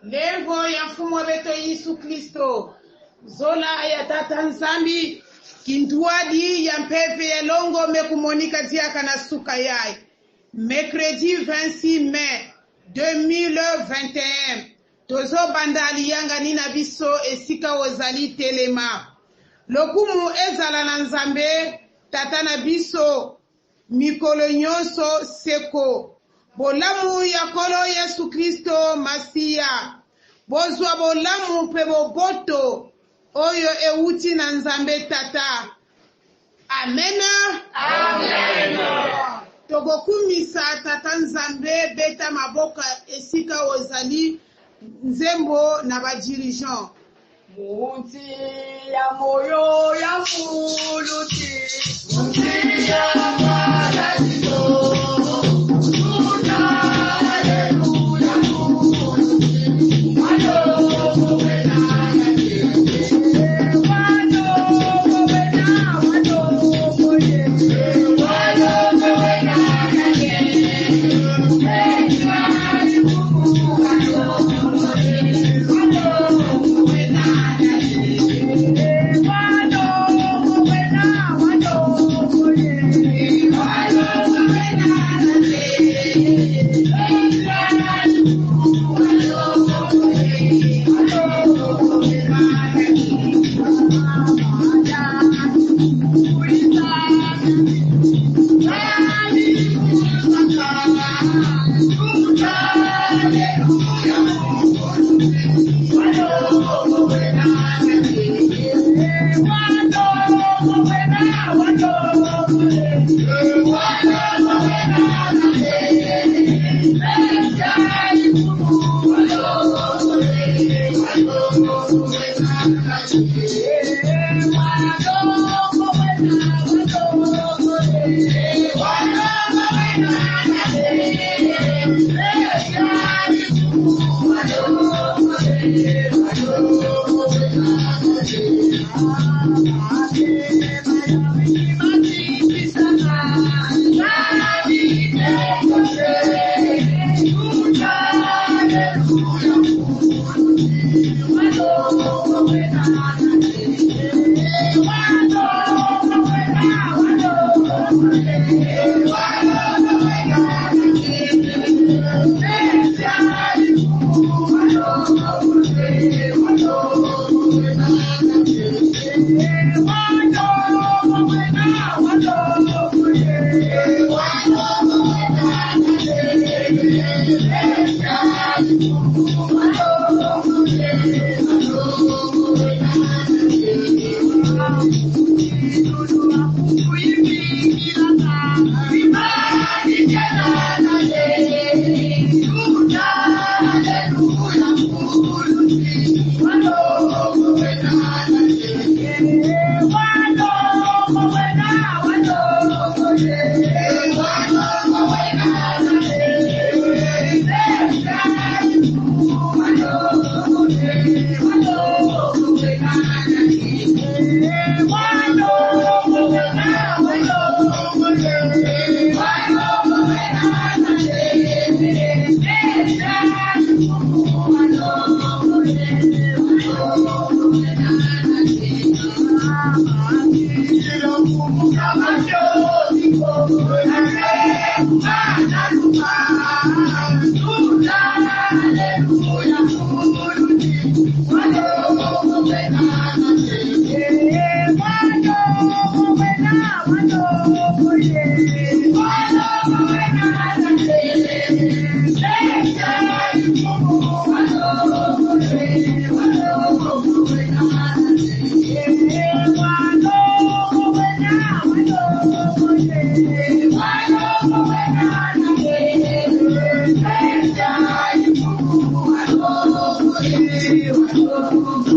Lengo ya mfumo wetu Yesu Kristo. Zola ya tata nzambi. Kintuadi ya mpepe ya longo mekumonika diaka na suka yai. Mercredi 26 mai 2021. Tozo bandali yanga nina biso esika ozali telema. Lokumu ezala na nzambe tata na biso mikolo nyonso seko. Bolamu ya kolo Yesu Kristo Masia. Bozwa bolamu pe boboto oyo euti na nzambe tata. Amena. Amena. Togokumisa tata nzambe beta maboka esika ozali nzembo na ba dirigeant. Munti ya moyo ya muluti. Munti ya maradito. Thank you.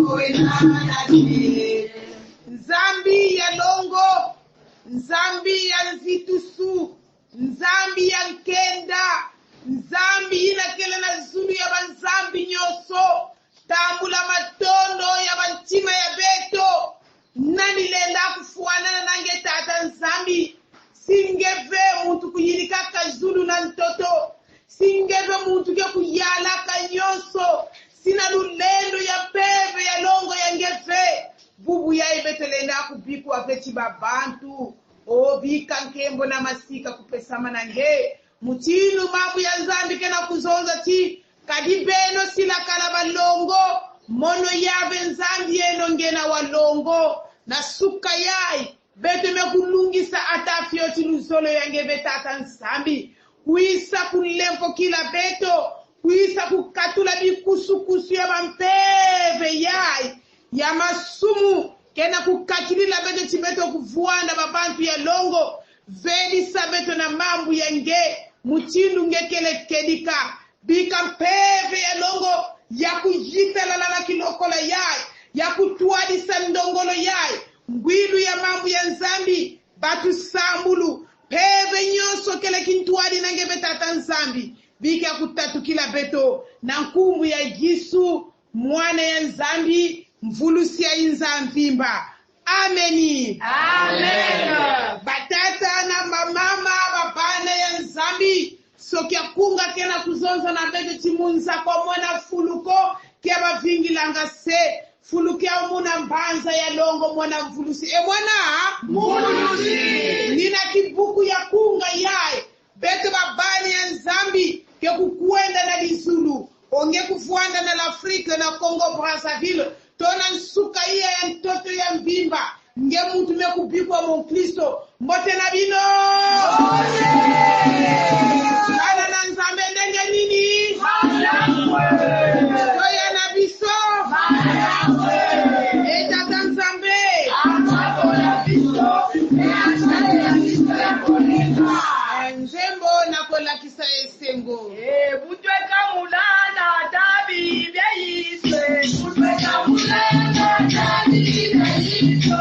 beti babantu obika nkembo na masika kupesama nange mutinu mambu ya nzambi kena kuzonza ti kadibeno sila kala balongo mono yave nzambi eno ngena walongo na suka yai betu mekulungisa atafio tiluzolo yange betata nzambi kuisa kulempo kila beto kuisa kukatula bikusukusu ya bampeve yai ya masumu kena kukakilila beto tibeto kuvuanda babantu ya longo vedi sabeto na mambu yange mutindu ngekele kedika bika mpeve ya longo ya kujitala la kilokola yai ya kutuadi sandongolo yai ngwilu ya mambu ya nzambi batu sambulu peve nyoso kele kintuadi nange betata nzambi bika kutatu kila beto na nkumbu ya Yesu mwana ya nzambi mvulusi ya inzamvimba. Ameni. Amen. Batata na mamama babana ya nzambi sokia kunga kena kuzonza na bebe timunza kwa mwana fuluko kia bavingilanga se fulukia umuna mbanza ya longo mwana mvulusi mwana mvulusi nina kibuku ya kunga yae bete babani ya nzambi ke kukuenda na Lizulu onge kufuanda na Afrika na Congo Brazzaville tona nsuka iya ya mtoto ya mbimba nge mtu mekubikwa Mkristo mbote na bino ana na nzambe ndenge nini toya na biso etata nzambe nzembo nakolakisa esengo butweka mulana tabi beyise butweka mulana tabi beyise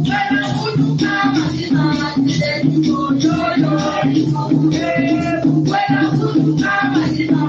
wena kutuka mazima wena kutuka mazima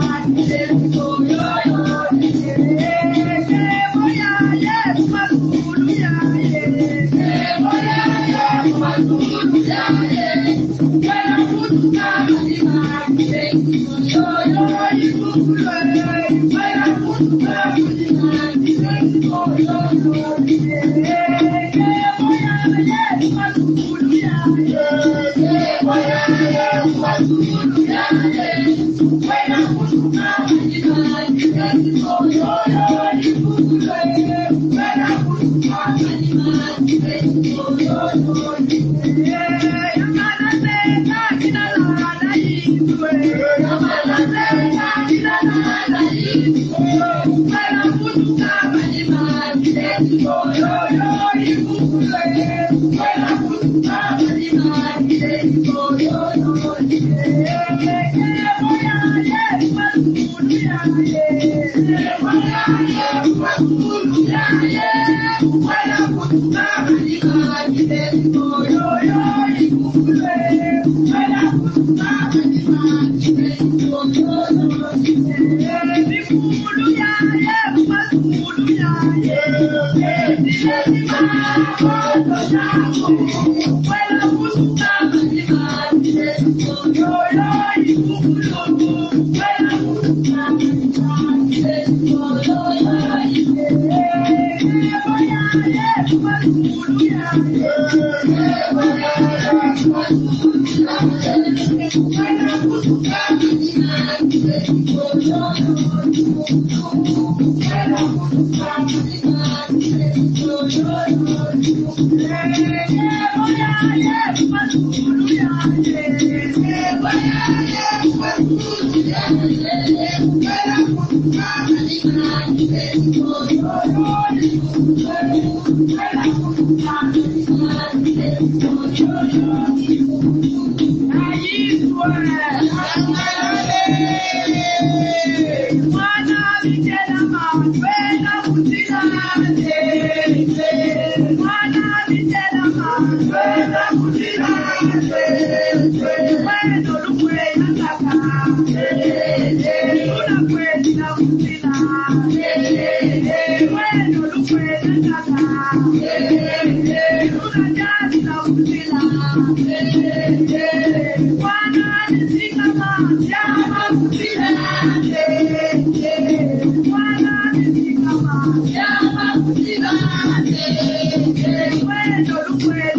Bueno,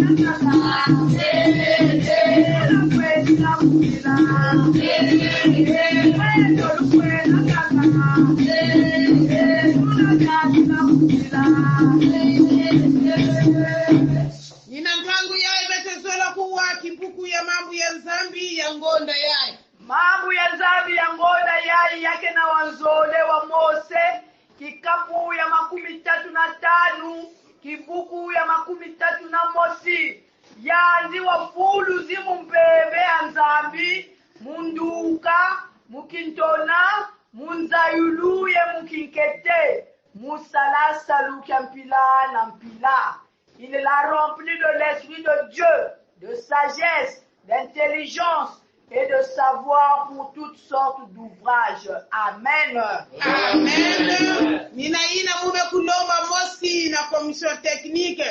Nina mpango yae betezola kuwa kibuku ya mambo ya Nzambi ya ngonda yae. Mambo ya Nzambi ya ngonda yae yake na wanzole wa Mose, kikapu ya 35, kibuku ya 31, yanzi wa fulu zimu mpeve ya Nzambi, munduka, mukintona, munzayuluye mukinkete, musalasa lukia mpila na mpila. Il l'a rempli de l'Esprit de Dieu, de sagesse, d'intelligence et de savoir pour toutes sortes d'ouvrages. Amen. Amen. Nina ina mume kulomba Mosi na commission technique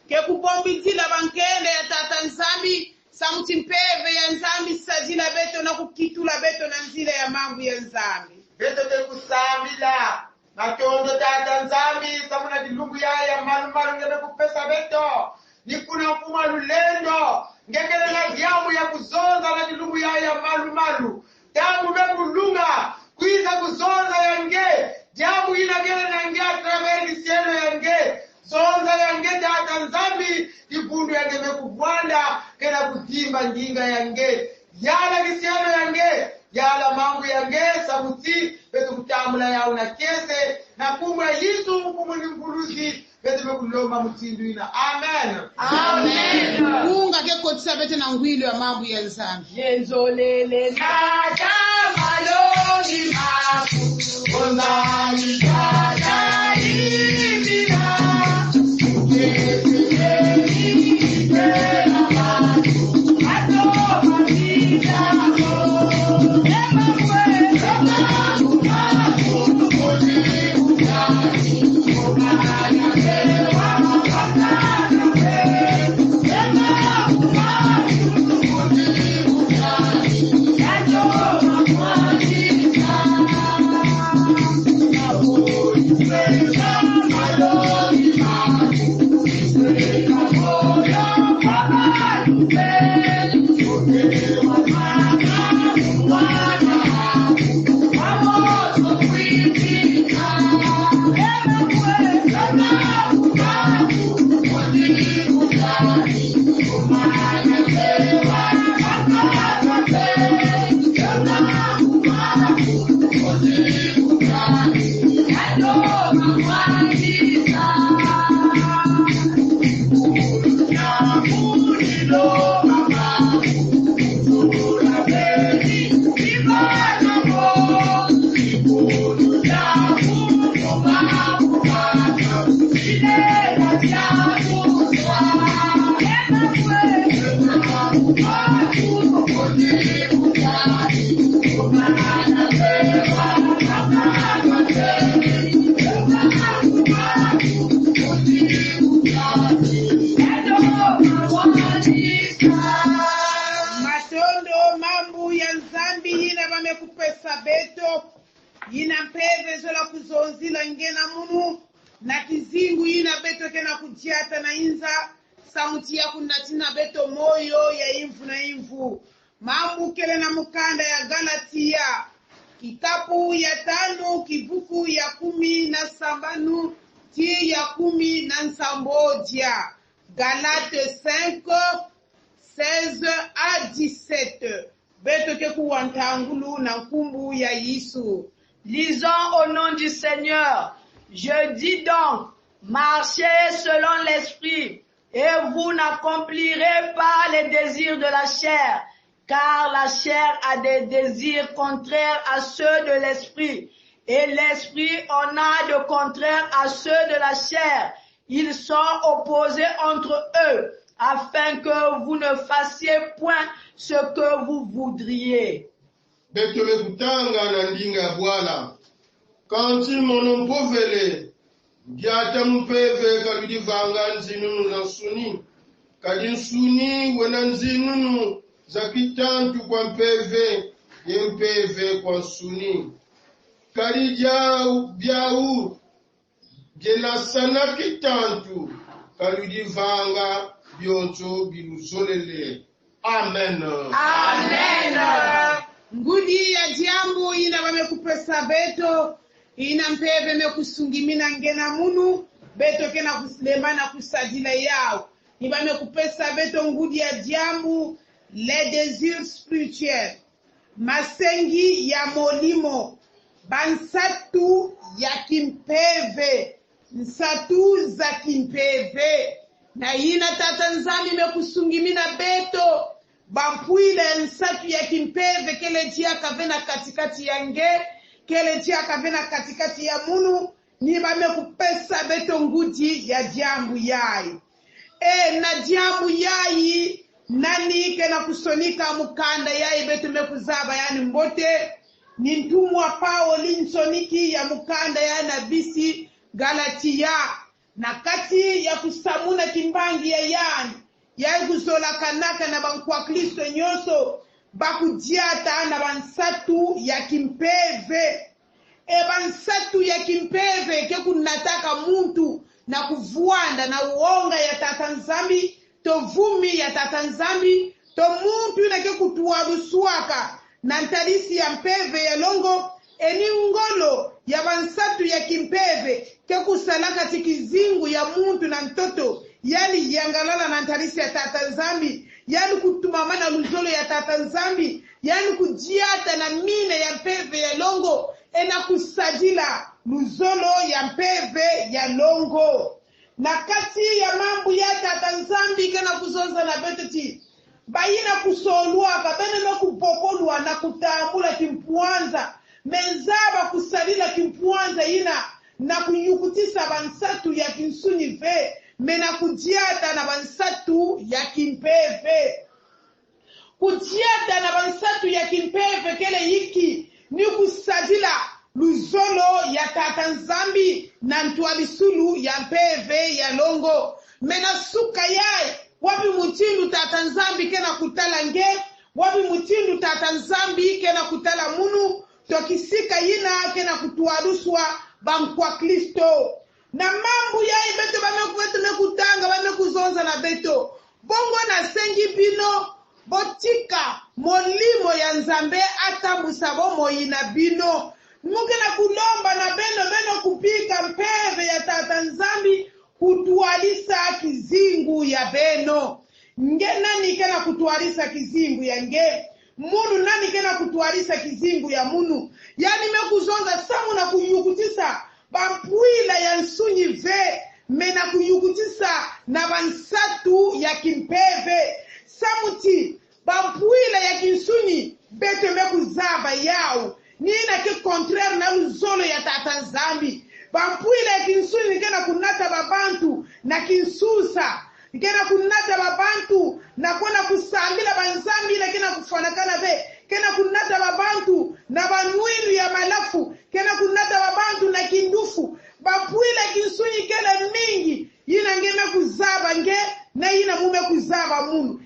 ke kubombitila bankende ya tata Nzambi samuti mpeve ya Nzambi sajila beto na kukitula beto na nzile ya mambo ya Nzambi. Beto te kusambila Matondo tata Nzambi samuna dilungu ya malumalu ngebe kupesa beto nikuna kuma lulendo ngekele na diamu ya kuzonza na dilungu ya malumalu damu bekulunga kuiza kuzonza yange diamu inagele na nge atraveli sieno yange zonza yange tata Nzambi ibundu yange bekuvwanda kena kutimba njinga yange yala kisieno yange yala mambo yange sabuti betu kutamula ya una kese na kumwa Yesu kumuni mbuluzi betu bekuloma mutindu ina. Amen. Amen. Munga ke kotisa bete na ngwilo ya mambo ya Nzambi. Yenzolele nata maloni maku onzali tata ibina Yina mpeve zola kuzonzila ngena munu na kizingu yina beto kena kujiata na inza sauti ya kunatina beto moyo ya imfu na imfu mambu kele na mukanda ya Galatia kikapu ya 5 kibuku ya 17 ti ya 17 Galate 5 16 à 17 beto ke kuwantangulu na nkumbu ya Yesu. Lisons au nom du Seigneur. Je dis donc, marchez selon l'esprit, et vous n'accomplirez pas les désirs de la chair, car la chair a des désirs contraires à ceux de l'esprit, et l'esprit en a de contraires à ceux de la chair. Ils sont opposés entre eux, afin que vous ne fassiez point ce que vous voudriez. Betole kutanga na ndinga ya Bwana. Kanti mono mpovele. Diata mpeve kaludi vanga nzinunu na suni. Kadi nsuni wena nzinunu za kitantu kwa mpeve. Ye mpeve kwa nsuni. Kadi biau. Jena sana kitantu. Kaludi vanga bionto biluzolele. Amen. Amen. ngudi ya jambu ina wamekupesa beto ina mpeve mekusungimina ngena munu beto kena kusilemana kusadila yao ni wamekupesa beto ngudi ya jambu les désirs spirituels masengi ya molimo bansatu ya kimpeve nsatu za kimpeve na ina tatanzani mekusungimina beto bampuile nsatu ya kimpeve kele tia kavena katikati ya nge kele tia kavena katikati ya munu ni bamekupesa beto ngudi ya jambu yai na jambu yai nani kena kusonika mukanda yai beto mekuzaba yani mbote ni ntumwa Pauli nsoniki ya mukanda ya nabisi Galatia na kati ya kusamuna kimbangi ya yani ya kuzola kanaka na bankwa Kristo nyoso bakujiata na bansatu ya kimpeve bansatu ya kimpeve ke kunataka muntu na kuvuanda na uonga ya tatanzambi to vumi ya tatanzambi to muntu na ke kutuarusuaka na ntarisi ya mpeve ya longo eni ngolo ya bansatu ya kimpeve ke kusalaka tikizingu ya muntu na mtoto yani yangalala na ntarisi ya tatanzambi yani kutumamana luzolo ya tatanzambi yani kujiata na mine ya mpeve ya longo ena kusajila luzolo ya mpeve ya longo na kati ya mambu ya tatanzambi kena kuzonza na betoti bayina kusolwa kabene no kupokolwa na kutambula kimpuanza menzaba kusalila kimpuanza ina na kunyukutisa bansatu ya kinsuni ve mena kujiata na bansatu ya kimpeve kujiata na bansatu ya kimpeve kele hiki ni kusajila luzolo ya tatanzambi na ntwalisulu ya mpeve ya longo mena suka yai wapi mutindu tatanzambi kena kutala nge wapi mutindu tatanzambi kena kutala munu tokisika yina kena kutuaruswa bankwa Kristo na mambu yai beto bamekuwetu mekutanga bamekuzonza na beto bongo na sengi bino botika molimo ya nzambe atambusa bomo ina bino mukena kulomba na beno kupika mpeve ya tatanzambi kutualisa kizingu ya beno nge nani kena kutualisa kizingu ya nge munu nani kena kutualisa kizingu ya munu yani mekuzonza samu na kuyukutisa bampuila ya nsunyi ve mena kuyukutisa na bansatu ya kimpeve samuti bampuila ya kinsunyi beto mekuzaba yao nina ke contraire na luzolo ya tatanzambi bampuila ya kinsuni kena kunata babantu na kinsusa kena kunata babantu na kona kusambila banzambi na kena kufanakana ve kena kunata babantu na banwilu ya malafu kena kunata babantu na kindufu bampuila kinsuni kena mingi yina ngeme kuzaba nge na yina mume kuzaba munu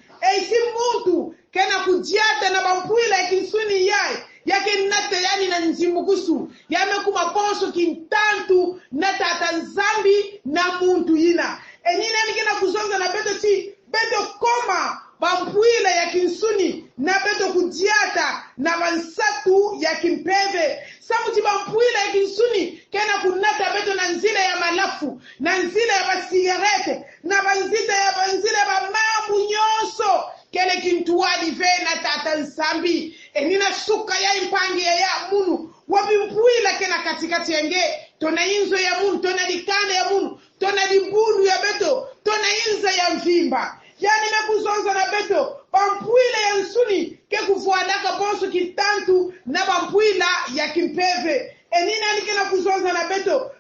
si muntu kena kujiata na bampuila ya kinsuni yai yake nata yani na nzimukusu yame kumaponso kintantu na tatanzambi na muntu yina enyina nikena kuzonga na beto ti beto koma bampuila ya kinsuni na beto kujiata na bansatu ya kimpeve samuti bampuila ya kinsuni kena kunata beto na nzile ya malafu na nzile ya basigarete na banzita ya banzile ya bamambu nyoso kele kintuadi ve na tatanzambi enina suka ya impangi ya munu wapi mpuila kena katikati ya nge tona inzo ya munu tona likane ya munu tona libundu ya beto tona inza ya mvimba yani mekuzonza na beto bampuila ya nsuni ke kufuadaka bonso kitantu na bampuila ya kimpeve enina nikena kuzonza na beto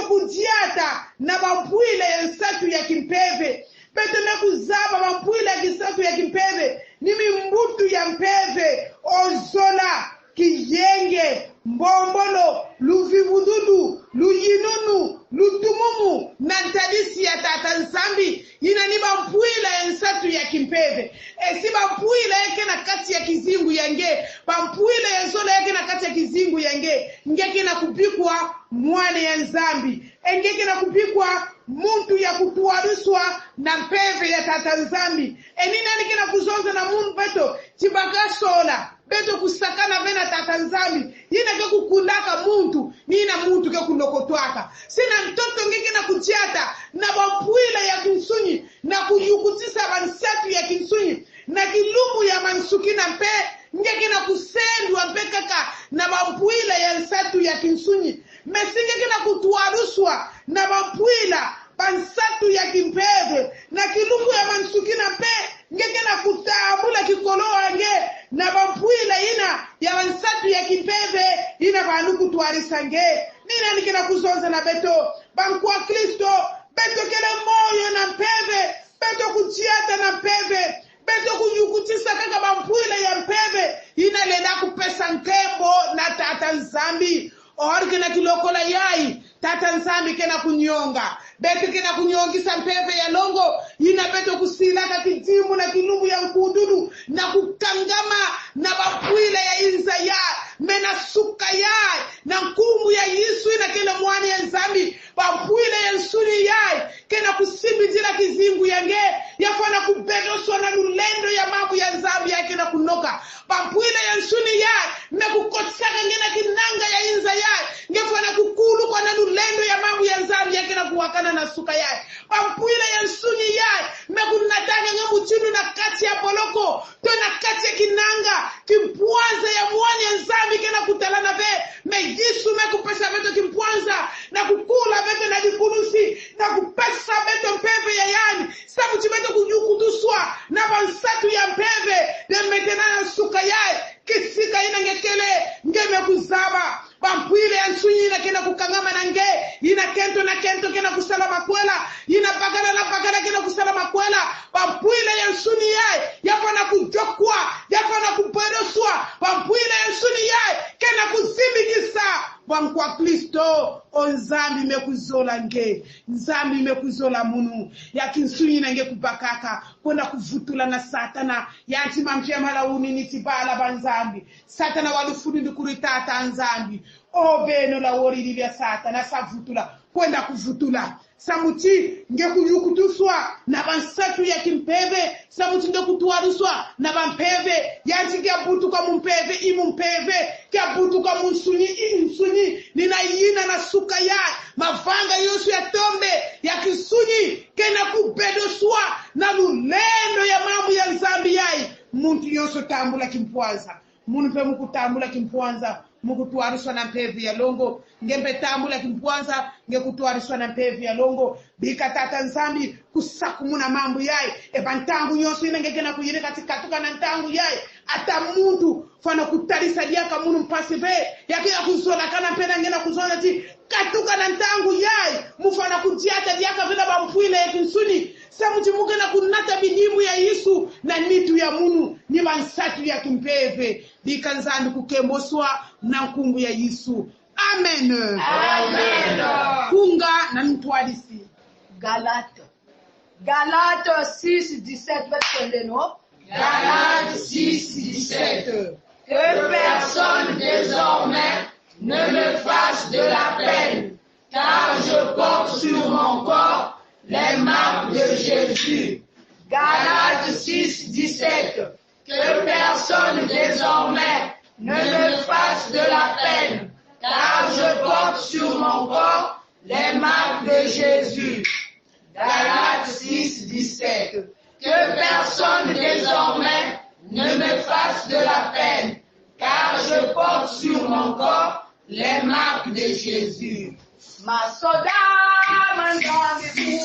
kujiata na bampuila ya nsatu ya kimpeve beto mekuzaba bampuila ya kisatu ya kimpeve nimi mbutu ya mpeve ozola kiyenge mbombolo luvivududu luyinunu lutumumu na ntadisi ya tatanzambi yina ni bampuila ya nsatu ya kimpeve si bampuila yake na kati ya kizingu ya nge bampuila ya zola yake na kati ya kizingu ya nge ngeke na kupikwa mwane ya nzambi engeke na kupikwa muntu ya kutuaruswa na mpeve ya tatanzambi enina nikena kuzonza na muntu beto tibaka sola beto kusakana vena tata nzambi ina ke kukulaka muntu nina muntu ke kulokotwaka sina mtoto ngeke na kujiata na bapwila ya kinsunyi na kuyukutisa bansatu ya kinsunyi na kilumu ya mansukina mpe ngeke na kusendwa mpe kaka na bapwila ya nsatu ya kinsunyi mesingeke na kutuaruswa na bapwila bansatu ya kimpeve na kilungu ya mansukina mpe ngeke na kutamula kikoloa nge na bapwila ina ya bansatu ya kimpeve ina bandu kutuarisa nge nina nikena kuzonza na beto bankwa Kristo beto kele moyo na mpeve beto kujiata na mpeve beto kunyukutisa kaka bampwila ya mpeve ina leda kupesa nkembo na tata nzambi orke na kilokola yai tata nzambi kena kunyonga beto kena kunyongisa mpeve ya longo ina beto kusilaka kijimu na kilungu ya nkududu na kukangama na bapwila ya inza ya mena suka ya na nkumu ya Yesu ina kena mwani ya nzambi bapwila ya nsuni ya kena kusibitila kizingu yange yafana kubedoswa na lulendo ya mabu ya nzambi ya kena kunoka bapwila ya nsuni ya me kukotsaka ngena kinanga ya inza ya ngefana kukulu kwa na lulendo ya mabu ya nzambi ya kena kuwakana na suka ya bapwila ya nsuni ya me kunatanga ngamu chinu na kati ya boloko to na kati ya kinanga kimpwanza ya mwani ya nzambi kena kutalana ve me Yesu me kupesa beto kimpwanza na kukula beto na dikulusi na kupesa beto mpeve ya yani sabu chibeto kujukutuswa na bansatu ya mpeve na metena na suka ya kisika ina ngekele ngeme kuzaba bampwile ya nsunyi ina kena kukangama na nge ina kento kena kusala makwela ina bakala kena kusala makwela bampwile ya nsuni ya yafana kujokwa yafana kuperoswa bampwile ya nsuni ya kena kuzimikisa bankwa Kristo onzambi mekuzola nge nzambi mekuzola munu ya kinsunyi na nge kubakaka kwenda kuvutula na satana yanti mamjia malauni nitibala banzambi satana walufuni ndikuritata nzambi obeno la worili vya satana savutula kwenda kuvutula samuti nge kuyukutuswa na bansatu ya kimpeve samuti nge kutuaruswa na bampeve yanti kia butu kwa mumpeve imumpeve kia butu kwa munsunyi insunyi nina yina na suka ya mavanga yosu ya tombe ya kisunyi kena kubedoswa na lulendo ya mamu ya nzambi yai muntu yosu tambula kimpwanza munu pe mukutambula kimpwanza mukutuarishwa na mpevu ya longo ngembe tambula kimpwanza ngekutuarishwa na mpevu ya longo bika tata nzambi kusakumuna mambo yai ebantangu nyoso ina ngekena kuyire katika tuka na ntangu yai ata muntu fana kutalisa diaka munu mpasi be yake ya kuzola kana pena ngena kuzola ti katuka na ntangu yai mufana kujiata diaka vila bampwile ya kinsuni samuti muke na kunata bidimu ya Yesu na nitu ya munu ni bansatu ya kimpeve bika nzambi kukemboswa na nkungu ya Yesu amen Amen. kunga na mtwalisi Galate 6:17 verset no. Galates 6:17. Que personne désormais ne me fasse de la peine, car je porte sur mon corps les marques de Jésus. Galates 6:17. Que personne désormais ne me fasse de la peine, car je porte sur mon corps les marques de Jésus. Galates 6:17. Que personne désormais ne me fasse de la peine, car je porte sur mon corps les marques de Jésus. Masoda manzangi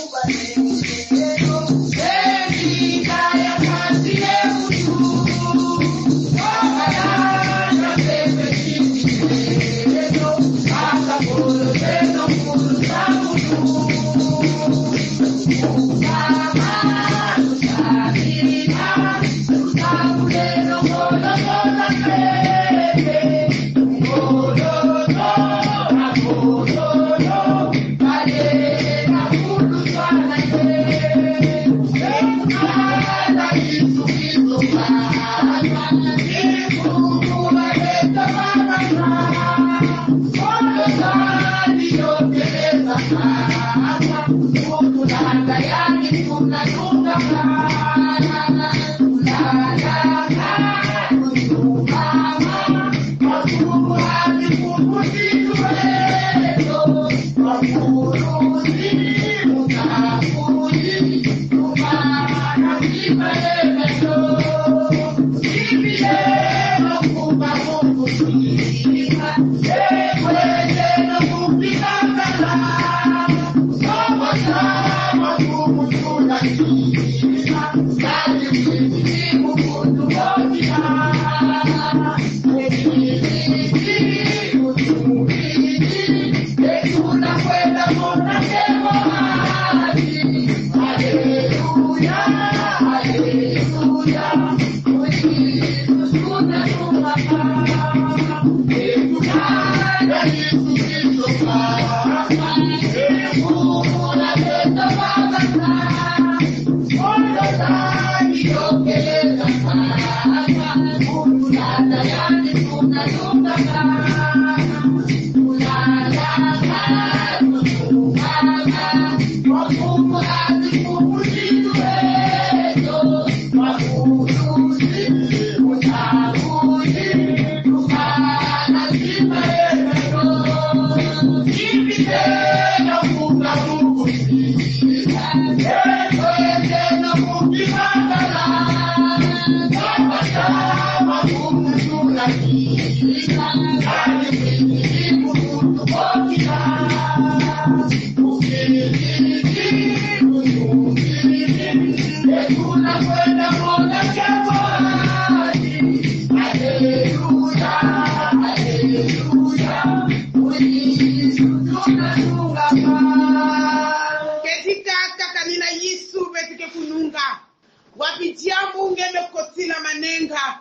Wapitiambu ngeme kotila manenga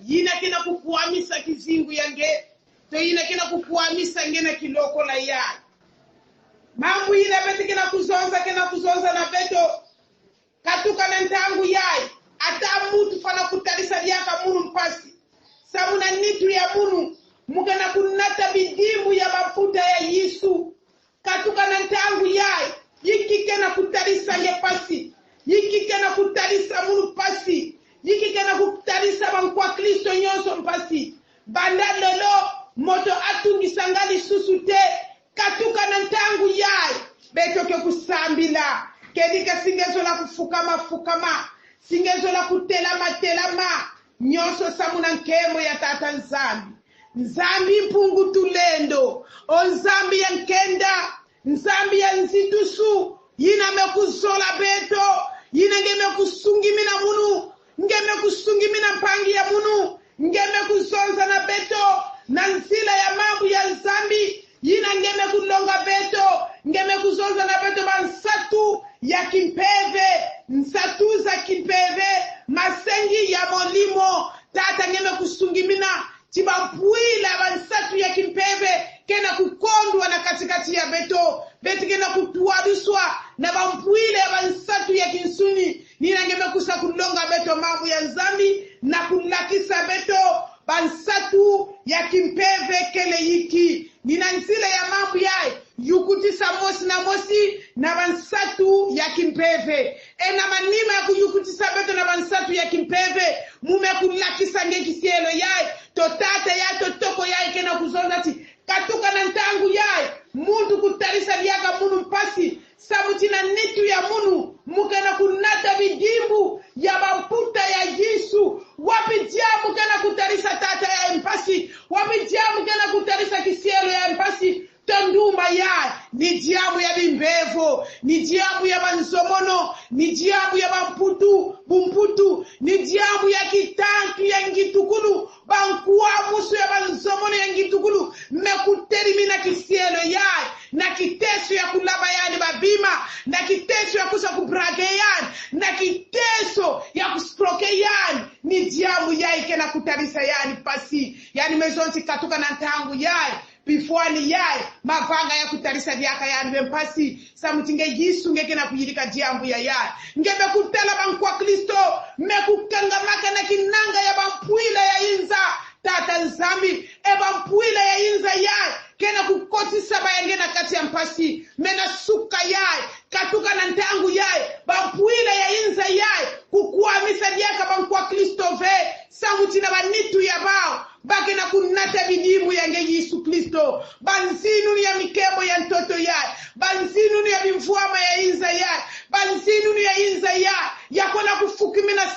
yina kina kukuamisa kizingu yange to yina kina kukuamisa ngena kiloko la yai mambu yina beti kina kuzonza na beto katuka na ntangu yai ata mutu fana kutalisa yaka munu mpasi sabuna nitu ya munu mugana kunata bidimu ya mafuta ya Yesu katuka na ntangu yai yiki kena kutalisa ngepasi yiki kena kutalisa munu pasi yiki kena kutalisa bankwa Kristo nyonso mpasi banda lelo moto atungi sangali susute katuka na ntangu yai beto ke kusambila kedika singezo la kufukama singezo la kutelama nyonso samuna nkemo ya tata nzambi mpungu tulendo onzambi ya nkenda nzambi ya nzitusu yina mekuzola beto yina ngeme kusungimina munu ngeme kusungimina mpangi ya munu ngeme kuzonza na beto na nzila ya mambu ya nzambi yina ngeme kulonga beto ngeme kuzonza na beto bansatu ya kimpeve nsatu za kimpeve masengi ya molimo tata ngeme kusungimina chibapwila bansatu ya kimpeve kena kukondwa na katikati ya beto kena kutuaduswa na bampwile ya bansatu ya kinsuni nina ngeme kusa kulonga beto mambu ya nzambi na kulakisa beto bansatu ya kimpeve kele yiki nina nsila ya mambu yae yukutisa mosi na bansatu ya kimpeve ena manima ya kuyukutisa beto na bansatu ya kimpeve mume kulakisa ngekisielo yae totate ya totoko yae kena kuzonza ti katuka na ntangu yae muntu kutalisa liaka munu mpasi sabutina nitu ya munu mukena kunata bidimbu ya bamputa ya Yesu wapitia mukena kutalisa tata ya mpasi wapitia mukena kutalisa kisielo ya mpasi tonduma ya ni diamu ya bimbevo ni diamu ya banzomono ni diamu ya bumputu ni diamu ya kitantu ya ngitukulu bankuwa musu ya banzomono ya ngitukulu mekuterimina kisielo ya na kiteso ya kulaba yani babima na kiteso ya kusa kubrage yani na kiteso ya kusproke yani ni diamu ya ikena kutarisa yani pasi yani mezonti katuka na ntangu yani bifwani yai mavanga ya kutarisa diaka yani bempasi samutinge Yesu ngeke na kuyirika diambu ya yai ngebe kutela bankwa Kristo mekukangamaka na kinanga ya bampuila ya inza tata nzambi bampuila ya inza yai kena kukotisa bayangena kati ya mpasi mena suka yai katuka na ntangu yai bampuila ya inza yai kukuamisa diaka bankwa Kristo ve samutina banitu ya bao bakena kunata bidimu yange Yesu Kristo banzinu ya mikemo ya ntoto yai banzinu ni ya bimfuama ya inza ya banzinu ni ya inza ya kona kufukimina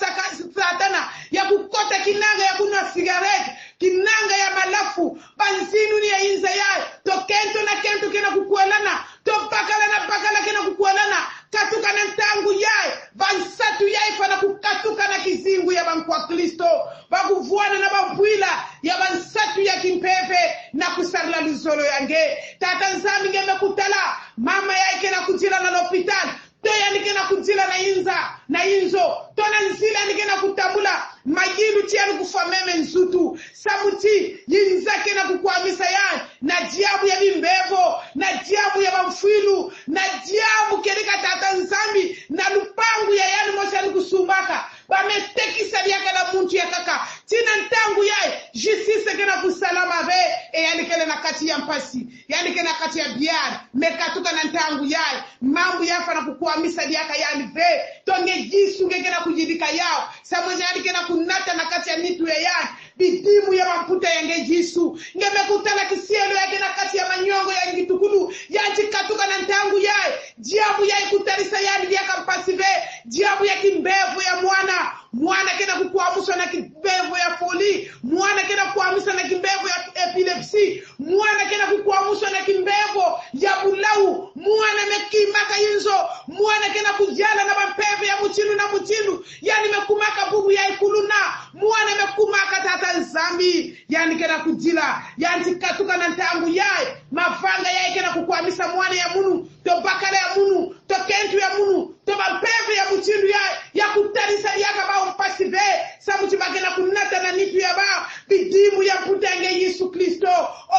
satana ya kukota kinanga ya kunwa sigareti kinanga ya malafu banzinu ni ya inza ya to kento na kento kena kukuelana to bakala kena kukuelana katuka na ntangu yae bansatu yae fana kukatuka na kizingu ya bankwa Kristo bakuvuana na bambwila ya bansatu ya kimpepe na kusarla luzolo yange tata nzambi ngeme kutala mama yae kena kutila na l'hopital to yanike na kutila na inzo to na nzila yanike na kutabula majilu tianu kufameme nsutu samuti yinzake na kukwamisa yani na diabu ya bimbevo na diabu ya bamfilu na diabu kelika tata nzambi na lupangu ya yani moshani kusumbaka bametekisa yaka na muntu ya kaka tina ntangu yae justice kena kusalama be yani kele na kati ya mpasi yani kena kati ya biari mekatuka na ntangu yae mambu yafa na kukwamisa yaka yani be tonge jisu ngekena kujidika yao samoja yani kena kunata na kati ya nitu ya yani bidimu ya mamputa ya ngejisu ngemekutana kisielo yake na kati ya manyongo ya ngitukulu yanti katuka na ntangu yae diabu yae kutarisa yani yaka mpasive diabu ya kimbevu ya mwana kena kukuamuswa na kimbevu ya foli mwana kena kuamuswa na kimbevu ya epilepsi mwana kena kukuamuswa na kimbevu ya bulau mwana mekimaka inzo mwana kena kujala na mpevu ya muchindu yani mekumaka bubu ya ikuluna mwana mekumaka tata nzambi yani kena kujila yani katuka na ntangu yae mafanga yae kena kukuamisa mwana ya munu to bakala ya munu to kentu ya munu to mpevu ya muchindu ya kutarisa yaka bao mpasive samuchi bagena kunata na nitu ya bao bidimu ya putenge Yesu Kristo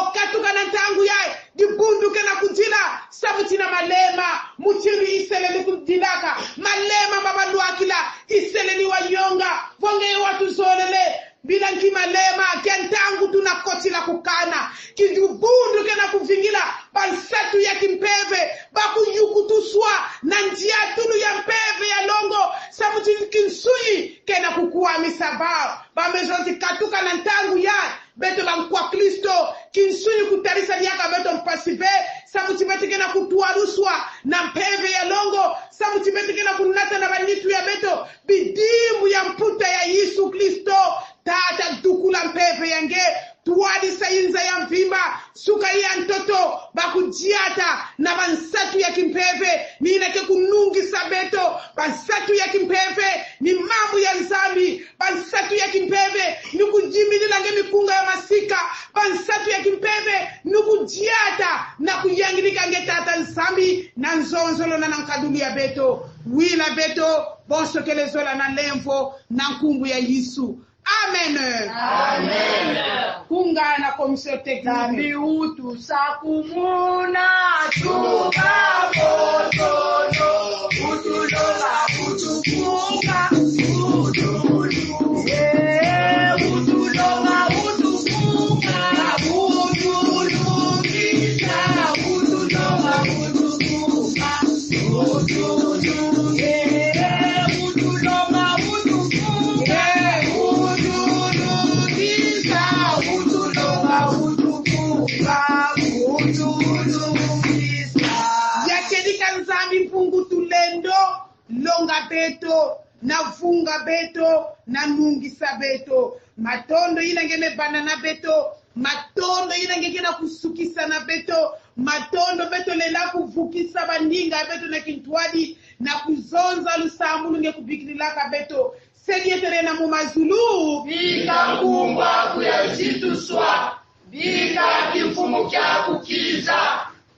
okatuka na ntangu yae dibundu kena kujila samuchi na malema muchindu iseleli kujilaka malema babandu akila iseleli wanyonga vonge watu zolele bila nkimalema kentangu tunakotila kukana kidubundu kena kuvingila bansatu ya kimpeve bakuyukutuswa na njia tulu ya mpeve ya longo samuti kinsuyi kena kukuwa misabao bamezonzi katuka na ntangu ya beto bankwa Kristo kinsuyi kutarisa yaka beto mpasive samuti beti kena kutuaruswa na mpeve ya longo samuti beti kena kunata na banitu ya beto bidimu ya mputa ya Yesu Kristo tata dukula mpeve yange tuwadi sayinza ya mvimba suka ya ntoto bakujiata na bansatu ya kimpeve nineke kunungi sabeto bansatu ya kimpeve ni mambo ya nzambi bansatu ya kimpeve nukujimilila nge mikunga ya masika bansatu ya kimpeve nukujiata na kuyangilika nge tata nzambi na nzonzolo na nankadulu ya beto wila beto bonsokelezola na lemvo na nkumbu ya Yesu. Amen. Amen. Kungana komisio tekniki. Utu sakumuna tuka botono utulola utukunga utulu utulola utukunga utulungisa utulola utukunga longa beto na vunga beto na nungisa beto matondo ina ngeme banana beto matondo ina ngekena kusukisa na beto matondo beto lela kuvukisa bandinga beto na kintwadi na kuzonza lusamulu ngekubikilaka beto segietere na mumazulu bika kumbwa kuyazituswa bika kifumu kya kukiza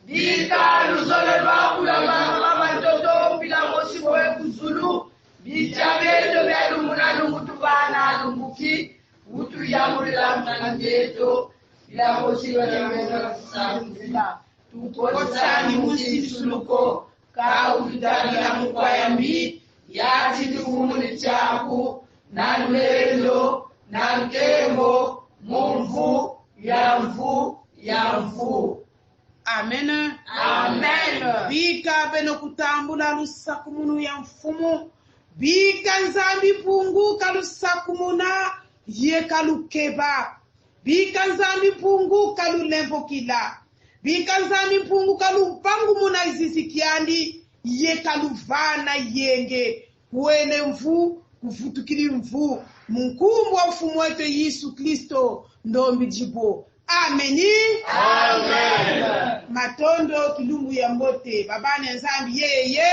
bika luzole lwakulama matoto bila mosibo ekuzulu bichabeto byalumuna lumutubana lumbuki utu yamulila mtangeto bila mosibo ekuzulu tukosani musisuluko kaulitani ya mukwayambi yati tukumuli chaku na lwendo na nkembo mumvu yamvu. Amen. Amen. Bika beno kutambula lusakumunu ya mfumu. Bika nzambi punguka lusakumuna ye kalukeba. Bika nzambi punguka lulembo kila. bikanzami mpungu kalumpangu muna izisikiandi ye kaluvana yenge kuene mvu kufutukili mvu munkumbu wa mfumu wetu Yesu Kristo ndombi jibo. Ameni. Amen. Matondo kilumbu ya mbote babane nzambi yeye.